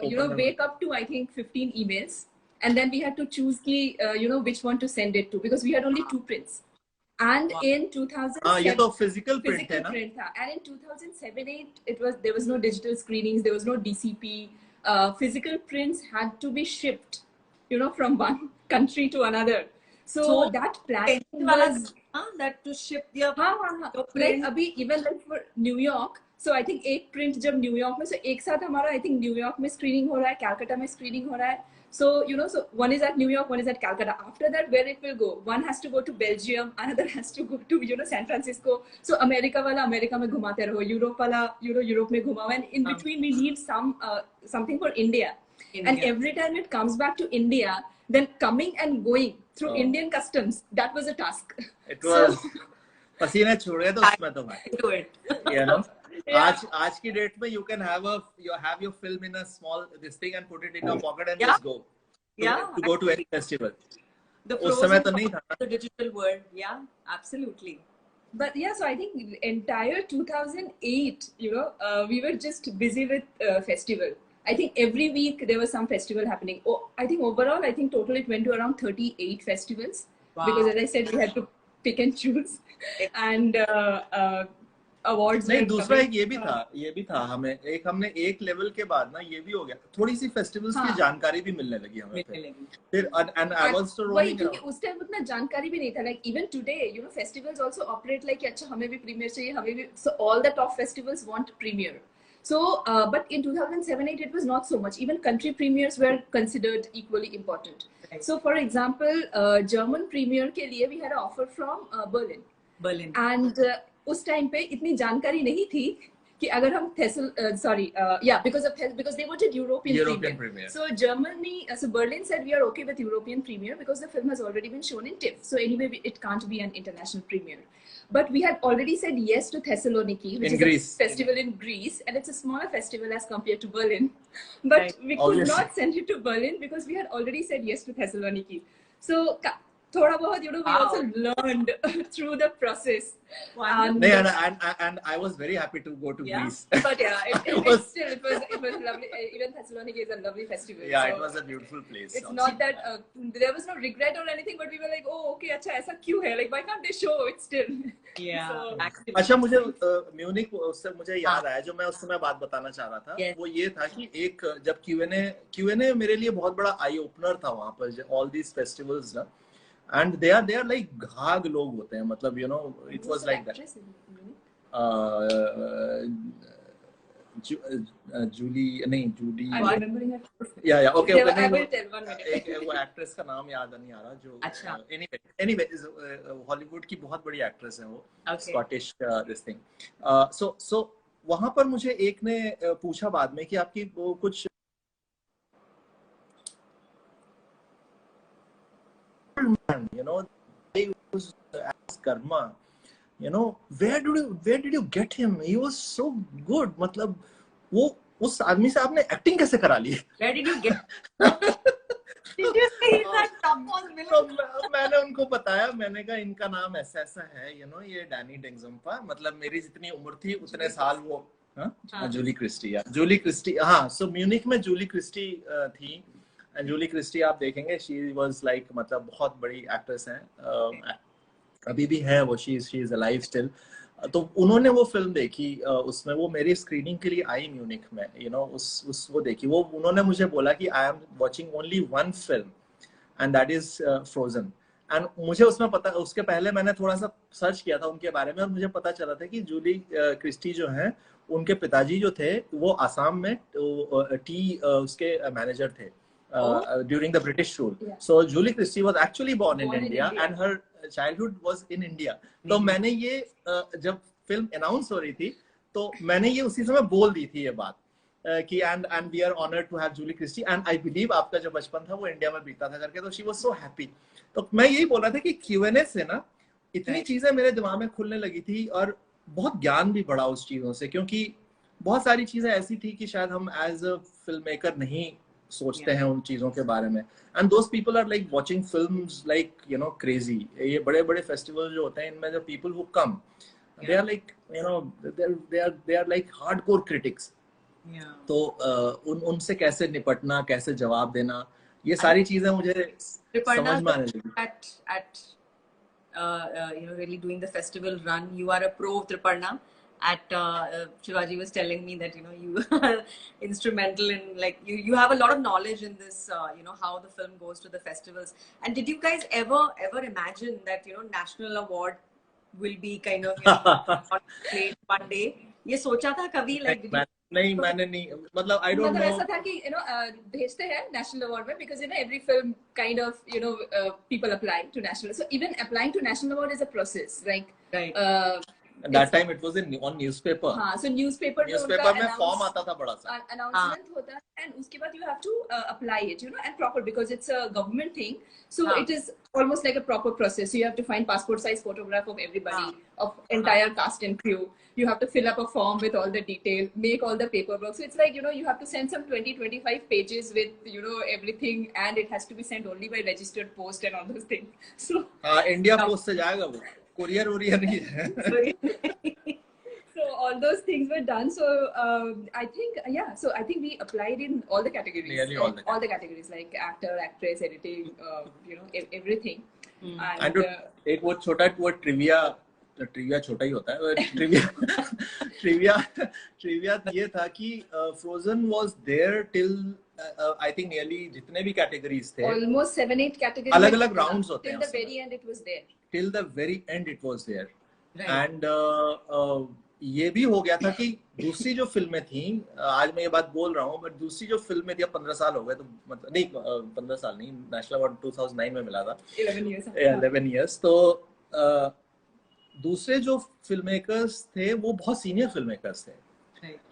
you know, wake up to I think 15 emails, and then we had to choose you know, which one to send it to, because we had only 2 prints. And in 2007, ये तो physical print है ना? And in 2007-8, there was no digital screenings, there was no DCP. Physical prints had to be shipped, you know, from one country to another. So that planning was that to ship their like अभी even like for New York, so I think एक print जब New York में, so एक साथ हमारा I think New York में screening हो रहा है, कैलकाटा में screening हो रहा है. So you know, so one is at New York, one is at Calcutta. After that, where it will go? One has to go to Belgium, another has to go to, you know, San Francisco. So America वाला America में घुमाते रहो, Europe वाला Europe में घुमाओ, and in between we need something for India. And every time it comes back to India, then coming and going through Indian customs, that was a task. It was पसीने छूटे तो उसमें तो भाई, do it. You know, आज की date में you can have your film in a small this thing and put it in your pocket and just go. To go to any festival. उस समय तो नहीं था. The digital world, yeah, absolutely. But yeah, so I think the entire 2008, you know, we were just busy with festival. I think every week there was some festival happening. Oh, I think overall, I think total it went to around 38 festivals. Wow. Because as I said, we had to pick and choose. And awards. नहीं, दूसरा एक ये भी था हमने एक level के बाद ना ये भी हो गया, थोड़ी सी फेस्टिवल्स की जानकारी भी मिलने लगी हमें फिर and I was so वही, क्योंकि उस टाइम उतना जानकारी भी नहीं था. Like even today, you know, festivals also operate like अच्छा हमें भी प्रीमियर चाहिए, हमें भी, so all the top festivals want premiere. So, but in 2007-8, it was not so much. Even country premieres were considered equally important. Right. So, for example, German premiere के लिए we had an offer from Berlin. And उस time पे इतनी जानकारी नहीं थी कि अगर हम because they wanted European premiere. So Germany, so Berlin said we are okay with European premiere because the film has already been shown in TIFF. So anyway, it can't be an international premiere. But we had already said yes to Thessaloniki, which is a festival in Greece, and it's a smaller festival as compared to Berlin. But we could not send it to Berlin because we had already said yes to Thessaloniki. So thoda bahut, you know, we also learned through the process. And I was very happy to go to Greece. But yeah, it was lovely. Even Thessaloniki is a lovely festival. Yeah, so it was a beautiful place. It's not that there was no regret or anything, but we were like, oh, okay, अच्छा ऐसा क्यों है? Like, why can't they show it still? Yeah. So, अच्छा, मुझे Munich उससे मुझे याद आया, जो मैं उस समय बात बताना चाह रहा था, वो ये था कि एक जब Q&A मेरे लिए बहुत बड़ा आई ओपनर था वहाँ पर, all these festivals ना. And they are like Ghag लोग होते हैं, मतलब, you know, it was like that. Judy. I'm remembering her. Yeah, okay. I will tell 1 minute. वो एक्ट्रेस का नाम याद नहीं आ रहा, जो anyway हॉलीवुड की बहुत बड़ी एक्ट्रेस है वो, स्कॉटिश this thing. So वहाँ पर मुझे एक ने पूछा बाद में कि आपकी वो कुछ Karma, you know, where did you get him? He was so good. मतलब वो उस आदमी से आपने एक्टिंग कैसे करा ली? Where did you get? Did you say that topmost villain? तो मैंने उनको बताया, मैंने कहा इनका नाम ऐसा ऐसा है, you know, ये डैनी डेंगजम्पा, मतलब मेरी जितनी उम्र थी उतने साल वो, हाँ, जूली क्रिस्टी, या जूली क्रिस्टी, हाँ, सो म्यूनिक में जूली क्रिस्टी थी, एंड जूली क्रिस्टी आप देखेंगे, शी वाज लाइक, मतलब बहुत बड़ी एक्ट्रेस हैं, अभी भी है वो, शी इज अलाइव स्टिल। तो उन्होंने वो फिल्म देखी, उसमें वो मेरी स्क्रीनिंग के लिए आई म्यूनिक में, यू नो, उस वो देखी, वो उन्होंने मुझे बोला कि I am watching only one film and that is frozen. And मुझे उसमें पता, उसके पहले मैंने थोड़ा सा सर्च किया था उनके बारे में, और मुझे पता चला था कि जूली क्रिस्टी जो है, उनके पिताजी जो थे वो आसाम में टी उसके मैनेजर थे during the British rule. Yeah. So Julie Christie was actually born in India and her childhood was in India. तो मैंने ये जब फिल्म अनाउंस हो रही थी तो मैंने ये उसी समय बोल दी थी ये बात कि and we are honored to have Julie Christie and I believe आपका जो बचपन था वो इंडिया में बीता था करके, तो she was so happy। तो मैं यही बोल रहा था कि Q&A से ना इतनी चीजें मेरे दिमाग में खुलने लगी थी और बहुत ज्ञान भी बढ़ा उस चीजों से, क्योंकि बहुत सारी चीजें ऐसी थी कि शायद हम एज अ फिल्म मेकर नहीं सोचते हैं उन चीजों के बारे में। And those people are like watching films like, you know, crazy. ये बड़े बड़े फेस्टिवल जो होते हैं, इनमें जो people who come, they are like, you know, they are like hardcore critics. तो उनसे कैसे निपटना, कैसे जवाब देना, ये सारी चीजें मुझे समझ में आने लगी। You know, really doing the festival run, you are a pro, Triparna. At Shivaji was telling me that, you know, you are instrumental in, like, you have a lot of knowledge in this, you know, how the film goes to the festivals. And did you guys ever imagine that, you know, national award will be kind of, you know, played one day? ये सोचा था कभी? Like, नहीं, मैंने नहीं, मतलब I don't know। ऐसा था कि, you know, भेजते हैं national award में, because, you know, every film kind of, you know, people apply to national, so even applying to national award is a process, like, right। That time it was on newspaper। हाँ, so newspaper में form आता था बड़ा सा, announcement होता है, and उसके बाद you have to apply it, you know, and proper, because it's a government thing, so it is almost like a proper process. So you have to find passport size photograph of everybody, of entire cast and crew. You have to fill up a form with all the detail, make all the paperwork. So it's like, you know, you have to send some 20-25 pages with, you know, everything, and it has to be sent only by registered post and all those things. So India post से जाएगा वो, courier नहीं है। So all those things were done. So I think, yeah, so I think we applied in all the categories. Nearly all the categories, like actor, actress, editing, you know, everything. And एक वो छोटा trivia छोटा ही होता है, trivia ये था कि frozen was there till I think nearly जितने भी कैटेगरीज थे, almost 7-8 categories, अलग राउंड्स होते हैं, till the very end it was there, till the very end it was there, and ये भी हो गया था कि दूसरी जो फिल्में थी, आज मैं ये बात बोल रहा हूँ, बट दूसरी जो फिल्में थी, 15 साल हो गए, तो मतलब नहीं, 15 साल नहीं, नेशनल अवार्ड 2009 में मिला था, 11 years। तो दूसरे जो फिल्म मेकर्स थे वो बहुत सीनियर फिल्म मेकर्स थे,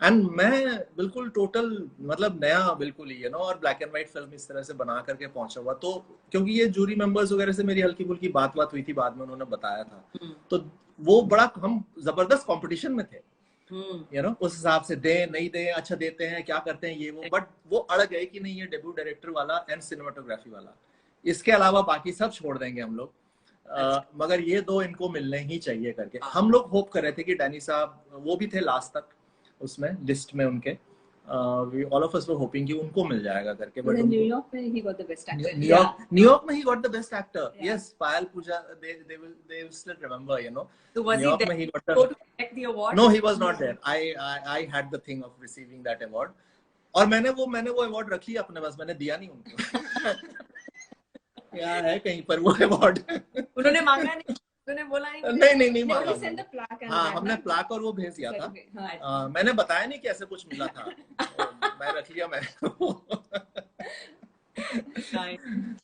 एंड मैं बिल्कुल टोटल, मतलब नया बिल्कुल ही, यू नो, और ब्लैक एंड व्हाइट फिल्म इस तरह से बना करके पहुंचा हुआ। तो क्योंकि ये जूरी मेंबर्स वगैरह से मेरी हल्की फुल्की बात हुई थी, बाद में उन्होंने बताया था, तो वो बड़ा, हम जबरदस्त कंपटीशन में थे, यू नो, उस हिसाब से दे नहीं दे, अच्छा देते हैं, क्या करते हैं, ये वो, बट वो अड़ गए कि नहीं, ये डेब्यू डायरेक्टर वाला एंड सिनेमाटोग्राफी वाला, इसके अलावा बाकी सब छोड़ देंगे हम लोग, मगर ये दो इनको मिलने ही चाहिए करके। हम लोग होप कर रहे थे कि डैनी साहब, वो भी थे लास्ट तक उसमें लिस्ट में उनके, all of us were hoping कि उनको मिल जाएगा करके, but न्यूयॉर्क में he got the best actor. New York में he got the best actor. Yes, Payal Pooja, they will still remember, you know. So was New York he he got go to collect the award? No, he was not there. I had the thing of receiving that award. और मैंने वो award रख लिया अपने पास, मैंने दिया नहीं उनको। यार है कहीं पर वो अवार्ड, उन्होंने मांगा नहीं, उन्होंने बोला नहीं मांगा। हाँ, हमने प्लाक और वो भेज दिया था, मैंने बताया नहीं कि ऐसे कुछ मिला था, मैं रख लिया मैंने।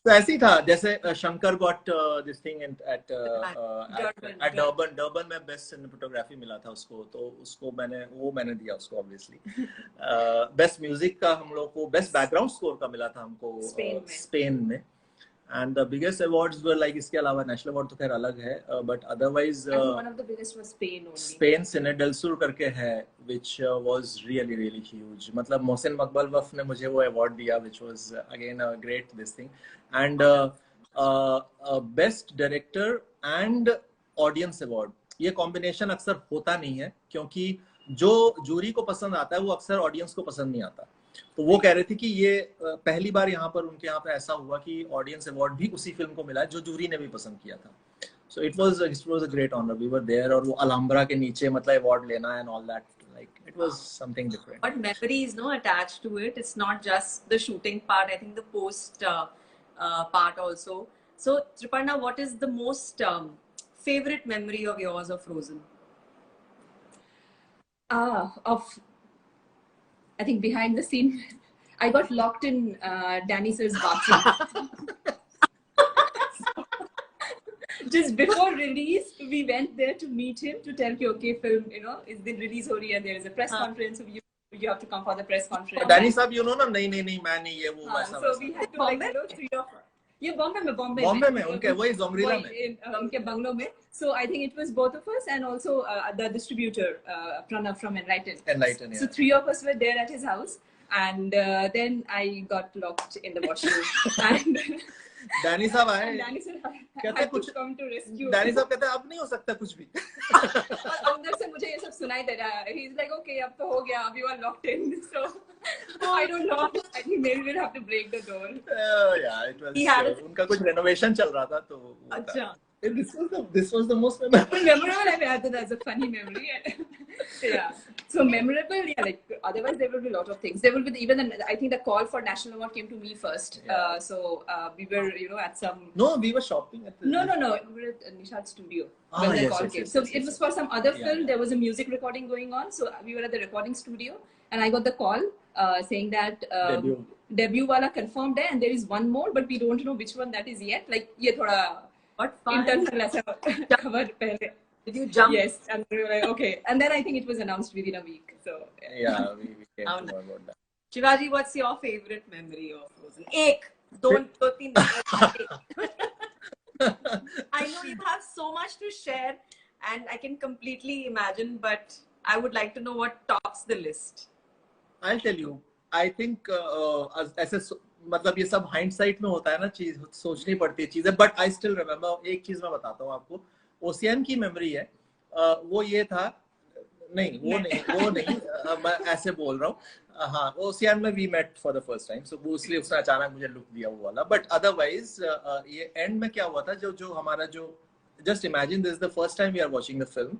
तो ऐसे ही था, जैसे Shankar got this thing at Durban में बेस्ट सिनेमेटोग्राफी मिला था उसको, तो उसको मैंने दिया उसको ऑब्वियसली। बेस्ट म्यूजिक का हम लोग को, बेस्ट बैकग्राउंड स्कोर का मिला था हमको स्पेन में। And the biggest awards were like, इसके अलावा नेशनल अवार्ड तो खैर अलग है, but otherwise I think one of the biggest was Spain only. Spain Cine del Sur करके है, which was really really huge. मतलब मोहसिन मकबलवफ ने मुझे वो अवार्ड दिया, which was again a great this thing. And best director and audience award, ये combination अक्सर होता नहीं है, क्योंकि जो जूरी को पसंद आता है वो अक्सर ऑडियंस को पसंद नहीं आता। तो वो कह रहे थे कि ये पहली बार यहाँ पर उनके यहाँ पे ऐसा हुआ कि ऑडियंस अवार्ड भी उसी फिल्म को मिला जो जूरी ने भी पसंद किया था। So it was a great honour, we were there, और वो अलहम्ब्रा के नीचे मतलब अवार्ड लेना and all that, like it was something different. But memories, no, attached to it. It's not just the shooting part. I think the post part also. So Triparna, what is the most favorite memory of yours of Frozen? I think behind the scene, I got locked in Danny sir's bathroom. Just before release, we went there to meet him to tell you, okay, film, you know, is the release already and there is a press conference, so you have to come for the press conference. Danny साहब, you know ना, नहीं मैं नहीं, ये वो वैसा। So we had to like, you know, 3 of ये बॉम्बे में उनके वही जोमरीला में उनके बंगलों में। So I think it was both of us and also the distributor Pranav from Enlighten. Yeah. So 3 of us were there at his house, and then I got locked in the washroom. And Danny साहब आए, Danny sir कहते कुछ come to rescue. Danny साहब कहते अब नहीं हो सकता कुछ भी। और अंदर से मुझे ये सब सुनाई दे रहा है। He's like, okay, अब तो हो गया, अब you are locked in. So I don't know. I think maybe we'll have to break the door. Yeah, it was. उनका कुछ renovation चल रहा था तो। अच्छा। This was the most memorable. I've had that as a funny memory. Yeah. So memorable, yeah. Like otherwise, there will be a lot of things. There will be even I think the call for national award came to me first. Yeah. So we were, you know, at some. No, we were shopping at the. No. We were at Nishad's studio when the call came. So it was for some other film. Yeah. There was a music recording going on. So we were at the recording studio, and I got the call saying that debut wala confirmed hai, and there is one more, but we don't know which one that is yet. Like ye thoda. What fun. Internal ऐसा cover पहले. Did you jump? Yes, and we were like, okay. And then I think it was announced within a week. So yeah, we came to know about that. Shivaji, what's your favorite memory of Frozen? Ek, don't तीन. I know you have so much to share, and I can completely imagine, but I would like to know what tops the list. I'll tell you. I think ऐसे मतलब ये सब hindsight में होता है ना, चीज सोचनी पड़ती है चीजें, बट आई स्टिल रिमेम्बर। एक चीज मैं बताता हूँ आपको, ओशियन की मेमोरी है, वो ये था, वो नहीं मैं ऐसे बोल रहा हूँ। हाँ, ओशियन में we met for the first time, so वो इसलिए उसने अचानक मुझे लुक दिया वो वाला। बट अदरवाइज ये एंड में क्या हुआ था, जो हमारा जो just imagine this the first time we are watching the film,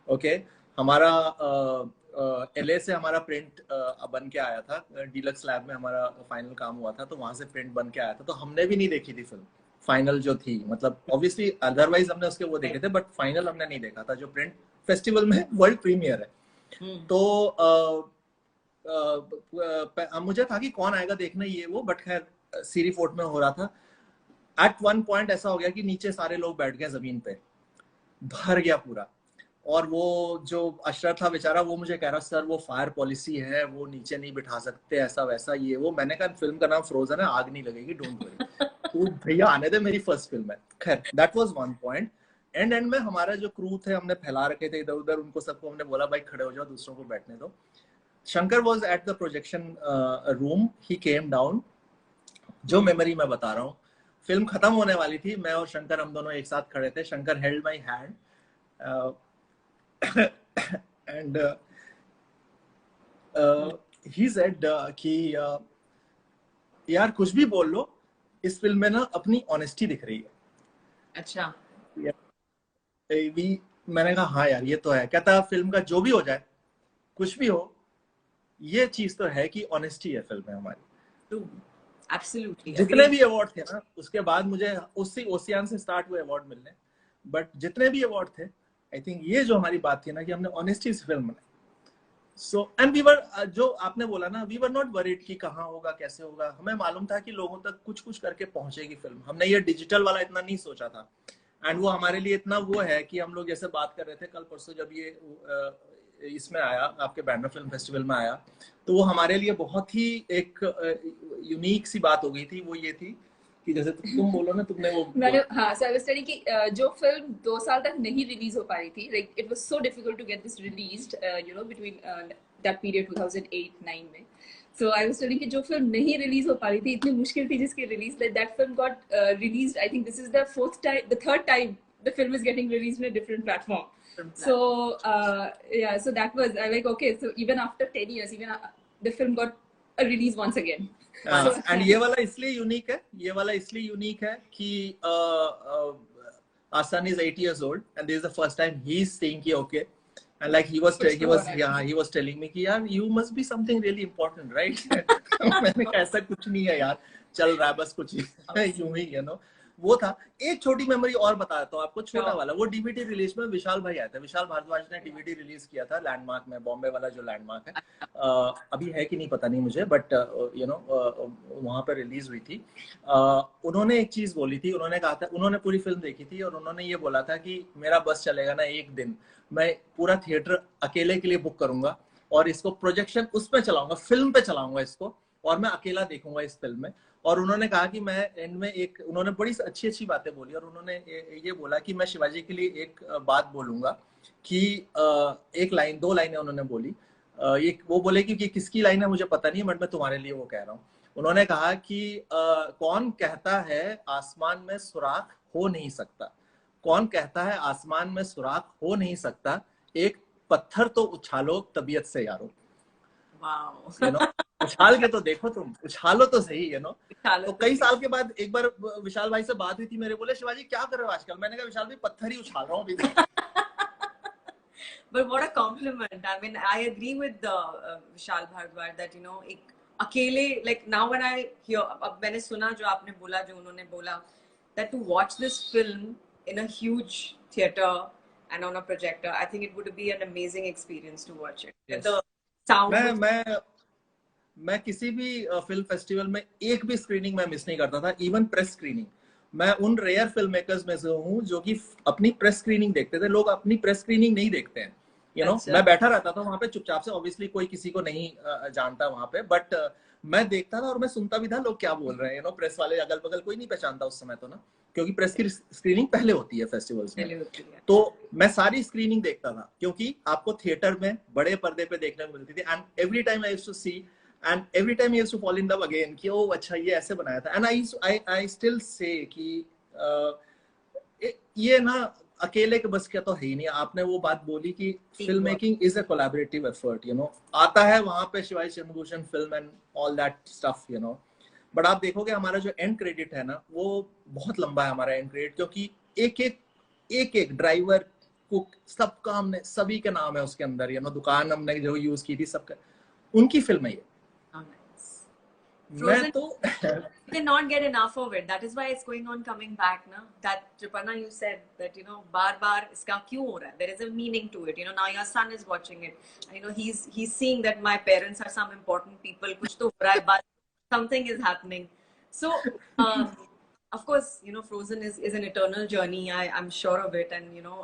okay, हमारा LA से हमारा प्रिंट बन के आया था, डीलक्स लैब में हमारा फाइनल काम हुआ था, तो वहां से प्रिंट बन के आया था। तो हमने भी नहीं देखी थी फिल्म फाइनल जो थी, मतलब ऑब्वियसली अदरवाइज हमने उसके वो देखे थे, बट फाइनल हमने नहीं देखा था, जो प्रिंट फेस्टिवल में वर्ल्ड प्रीमियर है। तो मुझे था कि कौन आएगा देखने ये वो, बट खैर सीरी फोर्ट में हो रहा था। एट वन पॉइंट ऐसा हो गया कि नीचे सारे लोग बैठ गए जमीन पे, भर गया पूरा, और वो जो अशरफ था बेचारा, वो मुझे कह रहा सर वो फायर पॉलिसी है, वो नीचे नहीं बिठा सकते, ऐसा वैसा ये वो। मैंने कहा फिल्म का नाम फ्रोजन है, आग नहीं लगेगी, डोंट वरी, तो भैया आने दे, मेरी फर्स्ट फिल्म है। खैर that was one point. And में हमारा जो क्रू थे, हमने फैला रखे थे इधर उधर, उनको सबको हमने बोला भाई खड़े हो जाओ, दूसरों को बैठने दो। Shankar was at the projection room, he came down. जो मेमोरी मैं बता रहा हूँ, फिल्म खत्म होने वाली थी, मैं और शंकर हम दोनों एक साथ खड़े थे, Shankar held my hand and he said कि यार कुछ भी बोल लो, इस फिल्म में ना अपनी ऑनेस्टी दिख रही है। अच्छा। मैंने कहा हाँ यार ये तो है। कहता फिल्म का जो भी हो जाए, कुछ भी हो, ये चीज तो है कि ऑनेस्टी है फिल्म में हमारी। Absolutely. जितने भी अवार्ड थे ना, उसके बाद मुझे उसी ओशियन से स्टार्ट हुए अवार्ड मिलने, बट जितने भी अवार्ड थे, आई थिंक ये जो हमारी बात थी ना कि हमने ऑनेस्टी से फिल्म बनाई। सो एंड वी वर, जो आपने बोला ना, वी वर नॉट वरीड कि कहाँ होगा कैसे होगा, हमें मालूम था कि लोगों तक कुछ कुछ करके पहुंचेगी फिल्म। हमने ये डिजिटल वाला इतना नहीं सोचा था, एंड वो हमारे लिए इतना वो है कि हम लोग जैसे बात कर रहे थे कल परसों, जब ये इसमें आया, आपके बैंड्रा फिल्म फेस्टिवल में आया, तो वो हमारे लिए बहुत ही एक यूनिक सी बात हो गई थी। वो ये थी कि जैसे तुम बोलो ना, तुमने वो मैंने हाँ, so I was telling कि जो फिल्म 2 साल तक नहीं रिलीज हो पा रही थी, like it was so difficult to get this released, you know, between that period 2008-9 में. So I was telling कि जो फिल्म नहीं रिलीज हो पा रही थी, इतनी मुश्किल थी जिसकी release, that film got released. I think this is the third time the film is getting released on a different platform. So yeah, so that was like okay, so even after 10 years, even the film got a release once again. And ये वाला इसलिए unique है कि Asan is 8 years old and this is the first time he's saying कि okay, and like he was telling me कि यार you must be something really important, right? मैंने कहा ऐसा कुछ नहीं है यार, चल रहा है बस कुछ यूं ही, you know. वो था. एक छोटी मेमोरी और बताता हूँ आपको, छोटा वाला. वो डीवीडी रिलीज में विशाल भाई आए थे. विशाल भारद्वाज ने डीवीडी रिलीज किया था लैंडमार्क में, बॉम्बे वाला जो लैंडमार्क है. अभी है कि नहीं पता नहीं मुझे, बट यू नो वहां पर रिलीज हुई थी. उन्होंने एक चीज बोली थी. उन्होंने कहा था, उन्होंने पूरी फिल्म देखी थी और उन्होंने ये बोला था कि मेरा बस चलेगा ना एक दिन, मैं पूरा थिएटर अकेले के लिए बुक करूंगा और इसको प्रोजेक्शन उसमें चलाऊंगा, फिल्म पे चलाऊंगा इसको, और मैं अकेला देखूंगा इस फिल्म में. और उन्होंने कहा कि मैं एंड में एक, उन्होंने बड़ी अच्छी बातें बोली और उन्होंने ये बोला कि मैं शिवाजी के लिए एक बात बोलूंगा कि एक लाइन, 2 लाइनें उन्होंने बोली. ये वो बोले कि किसकी लाइन है मुझे पता नहीं, बट मैं तुम्हारे लिए वो कह रहा हूँ. उन्होंने कहा कि कौन कहता है आसमान में सुराख हो नहीं सकता, कौन कहता है आसमान में सुराख हो नहीं सकता, एक पत्थर तो उछालो तबीयत से यारो. you know, उछाल के तो देखो, तुम उछालो तो सही, you know. तो कई साल के बाद एक बार विशाल भाई से बात हुई थी, मेरे बोले शिवाजी क्या कर रहे हो आजकल. मैंने कहा विशाल भाई पत्थर ही उछाल रहा हूँ अभी. But what a compliment. I mean, I agree with Vishal Bhardwaj that, you know, एक अकेले, like now when I hear, अब मैंने सुना जो आपने बोला, जो उन्होंने बोला, that to watch this film in a huge theater and on a projector, I think it would be an amazing experience to watch it. Yes. The sound. मैं किसी भी फिल्म फेस्टिवल में एक भी स्क्रीनिंग में मिस नहीं करता था, इवन प्रेस स्क्रीनिंग. मैं उन रेयर फिल्म मेकर्स में से हूँ जो कि अपनी प्रेस स्क्रीनिंग देखते थे. लोग अपनी प्रेस स्क्रीनिंग नहीं देखते हैं, यू नो. मैं बैठा रहता था वहां पे चुपचाप से, ऑब्वियसली कोई किसी को नहीं जानता वहां पे, बट मैं देखता था और मैं सुनता भी था लोग क्या बोल रहे हैं, यू नो. प्रेस वाले अगल बगल कोई नहीं पहचानता उस समय तो ना, क्योंकि प्रेस की स्क्रीनिंग पहले होती है फेस्टिवल्स में. तो मैं सारी स्क्रीनिंग देखता था क्योंकि आपको थिएटर में बड़े पर्दे पे देखने को मिलती थी. And every time I used to see, and every time I used to fall in love again कि ओ अच्छा ये ऐसे बनाया था. and I still say कि ये ना अकेले के बस क्या तो है ही नहीं. आपने वो बात बोली कि film making is a collaborative effort, you know. आता है वहां पे Shivaji Chandrabhushan film and all that stuff, you know. But आप देखोगे हमारा जो एंड क्रेडिट है ना, वो बहुत लंबा है हमारा एंड क्रेडिट, क्योंकि एक ड्राइवर, कुक, सबका हमने, सभी के नाम है उसके अंदर, यू नो. दुकान हमने जो यूज की थी सबका, उनकी फिल्म है ये. Frozen, you cannot get enough of it. That is why it's going on, coming back now. That Triparna, you said that, you know, bar iska kyun ho raha hai? There is a meaning to it. You know, now your son is watching it. You know, he's seeing that my parents are some important people. Kuch to ho raha hai, but something is happening. So, of course, you know, Frozen is an eternal journey. I'm sure of it, and you know,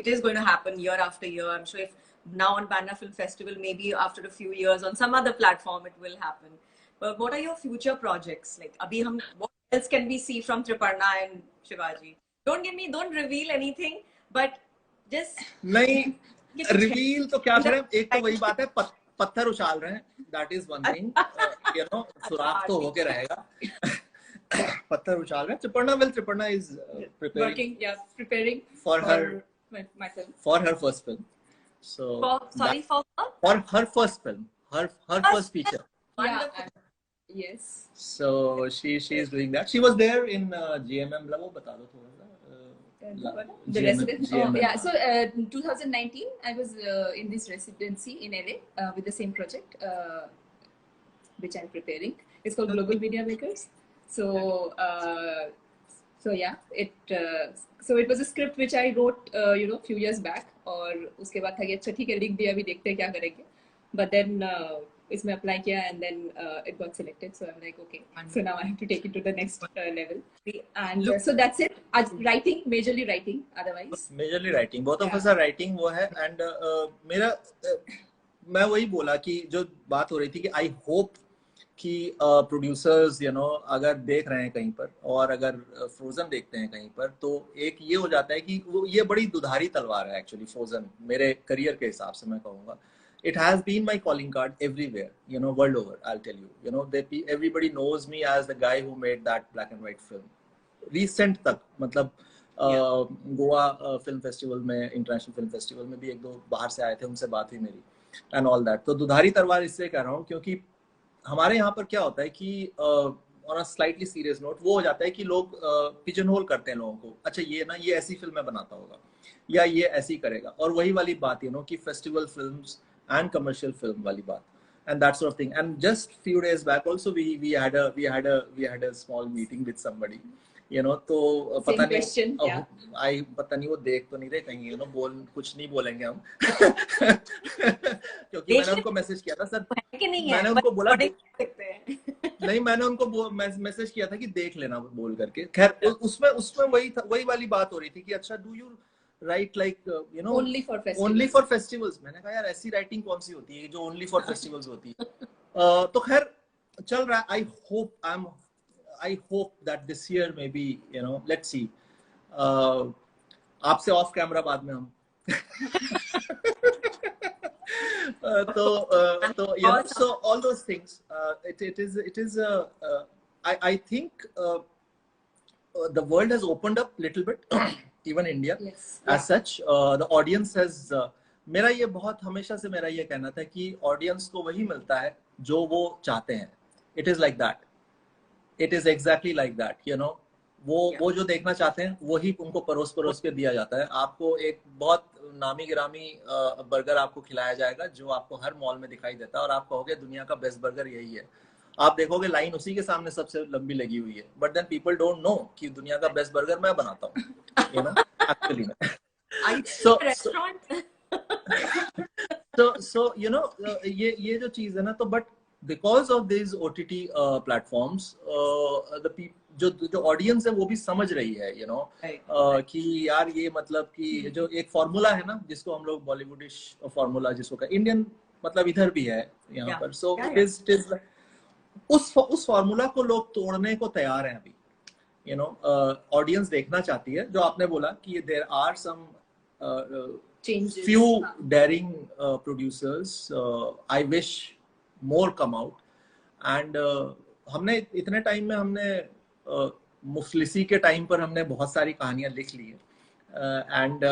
it is going to happen year after year. I'm sure if now on Panda Film Festival, maybe after a few years on some other platform it will happen. But what are your future projects? Like abhi what else can we see from Triparna and Shivaji? Don't reveal anything, but just नहीं reveal तो क्या करें. एक तो वही बात है, पत्थर उछाल रहे हैं, that is one thing. You know, सुराख तो होके रहेगा. पत्थर उछाल रहे हैं. Triparna is preparing for her first film. So for her first film, her first feature. Yes. So she is doing that. She was there in GMM. वो बता दो थोड़ा सा. The residence. Oh, yeah. So 2019, I was in this residency in LA with the same project, which I'm preparing. It's called Global Media Makers. So yeah, it was a script which I wrote, you know, few years back. और उसके बाद था कि अच्छा ठीक है, लिख दिया, अभी देखते हैं क्या करेंगे. But then इसमें apply किया and then it got selected. So I'm like, okay, so now I have to take it to the next level. And so that's it. Writing, majorly writing. Otherwise, majorly writing. Both of us are writing. वो है. And मेरा मैं वही बोला कि जो बात हो रही थी कि I hope कि प्रोड्यूसर्स अगर देख रहे हैं कहीं पर और अगर फ्रोजन देखते हैं कहीं पर, तो एक ये हो जाता है कि वो ये बड़ी दुधारी तलवार है एक्चुअली फ्रोजन, मेरे करियर के हिसाब से मैं कहूँगा. It has been my calling card everywhere, world over. I'll tell you, everybody knows me as the guy who made that black and white film. Recent तक, मतलब गोवा फिल्म फेस्टिवल में, international film festival में भी एक दो बाहर से आए थे, उनसे बात हुई मेरी एंड ऑल दैट. तो दुधारी तलवार इससे कह रहा हूँ क्योंकि हमारे यहाँ पर क्या होता है कि on a slightly serious note वो हो जाता है कि लोग पिजन होल करते हैं लोगों को. अच्छा ये ना, ये ऐसी फिल्में बनाता होगा या ये ऐसी करेगा, और वही वाली बात कि festival films and commercial film wali baat and that sort of thing. And just few days back also we had a small meeting with somebody, तो पता नहीं, पता नहीं वो देख तो नहीं रहे कहीं, बोल कुछ नहीं बोलेंगे हम क्योंकि मैंने उनको मैसेज किया था सर, मैंने उनको बोला नहीं, मैंने उनको मैसेज किया था कि देख लेना बोल करके. खैर उसमें वही वाली बात हो रही थी कि अच्छा do you right like only for festivals. मैंने कहा यार ऐसी राइटिंग कौन सी होती है जो only for festivals होती है. तो खैर चल रहा है. I hope that this year maybe let's see. आपसे ऑफ कैमरा बाद में हम तो so all those things, it is I think the world has opened up little bit even India. Yes. As such, the audience has मेरा ये बहुत हमेशा से मेरा ये कहना था कि ऑडियंस को वही मिलता है जो वो चाहते हैं. It is like that. It is exactly like that. वो जो देखना चाहते हैं वही उनको परोस के दिया जाता है. आपको एक बहुत नामी गिरामी बर्गर आपको खिलाया जाएगा जो आपको हर मॉल में दिखाई देता है और आप कहोगे दुनिया का बेस्ट बर्गर यही है. आप देखोगे लाइन उसी के सामने सबसे लंबी लगी हुई है, but then people don't know कि दुनिया का बेस्ट बर्गर मैं बनाता हूँ, एक्चुअली so ये जो चीज है ना, तो but because of this OTT platforms जो ऑडियंस है वो भी समझ रही है कि यार ये मतलब कि जो एक फॉर्मूला है ना जिसको हम लोग बॉलीवुडिश फॉर्मूला जिसको इंडियन मतलब इधर भी है यहाँ पर. सो इट इज उस फॉर्मूला को लोग तोड़ने को तैयार हैं अभी. ऑडियंस देखना चाहती है जो आपने बोला कि there are some few daring producers. I wish more come out. And हमने इतने टाइम में हमने मुफलिसी के टाइम पर हमने बहुत सारी कहानियां लिख ली है एंड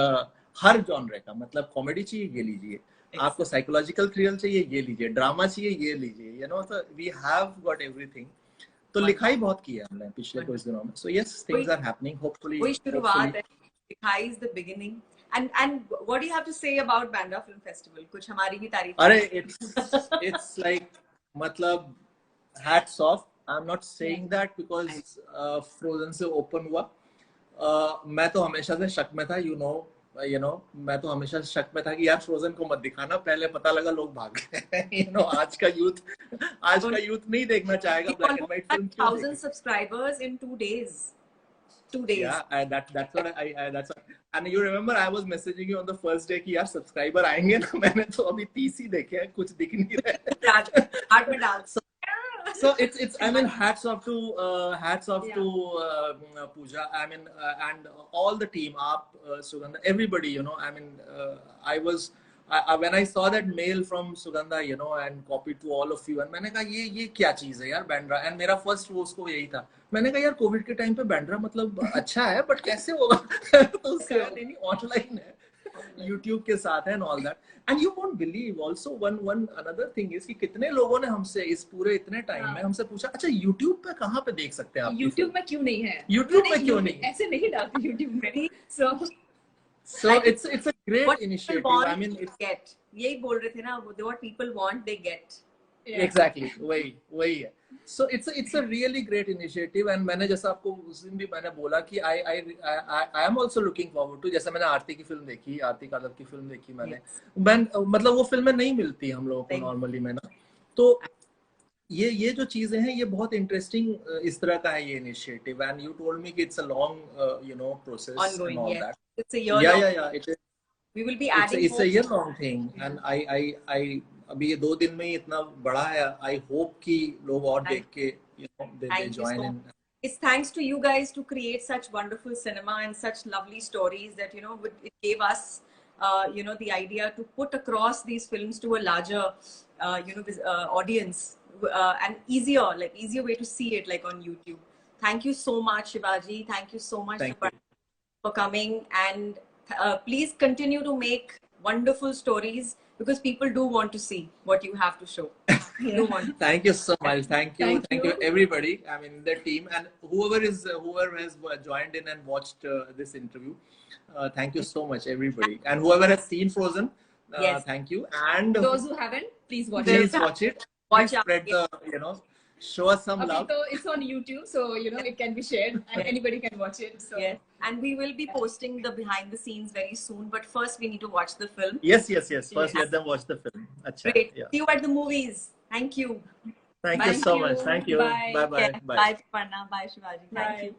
हर जॉनरे का, मतलब कॉमेडी चाहिए ये लीजिए, आपको साइकोलॉजिकल थ्रिल चाहिए ये लीजिए, ड्रामा चाहिए ये लीजिए, तो वी हैव गॉट एवरीथिंग. तो लिखाई बहुत की है हमने पिछले कुछ दिनों में. So yes, things are happening. Hopefully वही शुरुआत है, लिखाई is the beginning. And what do you have to say about Bandra Film Festival? कुछ हमारी भी तारीफ. अरे it's like मतलब hats off. I'm not saying that because Frozen से open हुआ. मैं तो हमेशा से शक में था, मैं तो हमेशा शक में था कि यार Frozen को मत दिखाना. पहले पता लगा लोग भाग गए. आज का यूथ नहीं देखना चाहेगा black and white film. 1,000 subscribers in 2 days. 2 days. Yeah, and that's what that's what, and you remember I was messaging you on the first day कि यार सब्सक्राइबर आएंगे ना. मैंने तो अभी 30 ही देखे हैं, कुछ दिख नहीं रहे. हार्ट में डाल. So it's I mean hats off to Pooja, I mean and all the team, Sugandha, everybody, I mean when I saw that mail from Sugandha, and copied to all of you, and मैंने कहा ये क्या चीज है यार Bandra. And मेरा first वो उसको यही था. मैंने कहा यार कोविड के टाइम पे बैंड्रा मतलब अच्छा है बट कैसे होगा. तो उसका नहीं, ऑनलाइन है, YouTube के साथ है and all that. And you won't believe also one another thing is कि कितने लोगों ने हमसे इस पूरे इतने टाइम में हमसे पूछा अच्छा YouTube पे कहाँ पे देख सकते हैं आप. YouTube में क्यों नहीं है? YouTube में क्यों नहीं? ऐसे नहीं डालते YouTube में. So it's a great initiative. I mean, यही बोल रहे थे ना, what people want they get. Yeah. Exactly, वही है. So it's a really great initiative. And मैंने जैसा आपको उस दिन भी मैंने बोला कि I am also looking forward to, जैसे मैंने आरती की फिल्म देखी, आरती कादर की फिल्म देखी मैंने. मतलब वो फिल्में नहीं मिलती हम लोगों को नॉर्मली में ना. तो ये जो चीजें हैं ये बहुत इंटरेस्टिंग इस तरह का है ये initiative. And you told me कि it's a long process and all that. It's a year long. Yeah. It is. We will be adding. It's a year long thing, and अभी ये 2 दिन में ही इतना बड़ा है. I hope कि लोग और Thank- देख के they Thank you join so in. much. It's thanks to you guys to create such wonderful cinema and such lovely stories that, you know, it gave us, you know, the idea to put across these films to a larger, you know, audience, and easier way to see it, like on YouTube. Thank you so much, Shivaji. Thank you so much Thank you. for coming, and please continue to make wonderful stories, because people do want to see what you have to show. Do want. Thank you so much. Thank you Thank you. everybody. I mean the team and whoever has joined in and watched this interview. Thank you so much everybody, and whoever has seen Frozen. Yes. Thank you, and Those who haven't, please watch please it. watch it. Watch Please out. spread the, you know, show us some Abhi love. to it's on YouTube, so you know it can be shared and anybody can watch it. So Yes. And we will be posting the behind the scenes very soon. But first, we need to watch the film. Yes. First, Yes. let them watch the film. Acha. Great. Yeah. See you at the movies. Thank you. Thank Bye. you so much. Thank you. Bye. Bye. Bye, Parna. Bye, Shivaji. Thank Bye. you.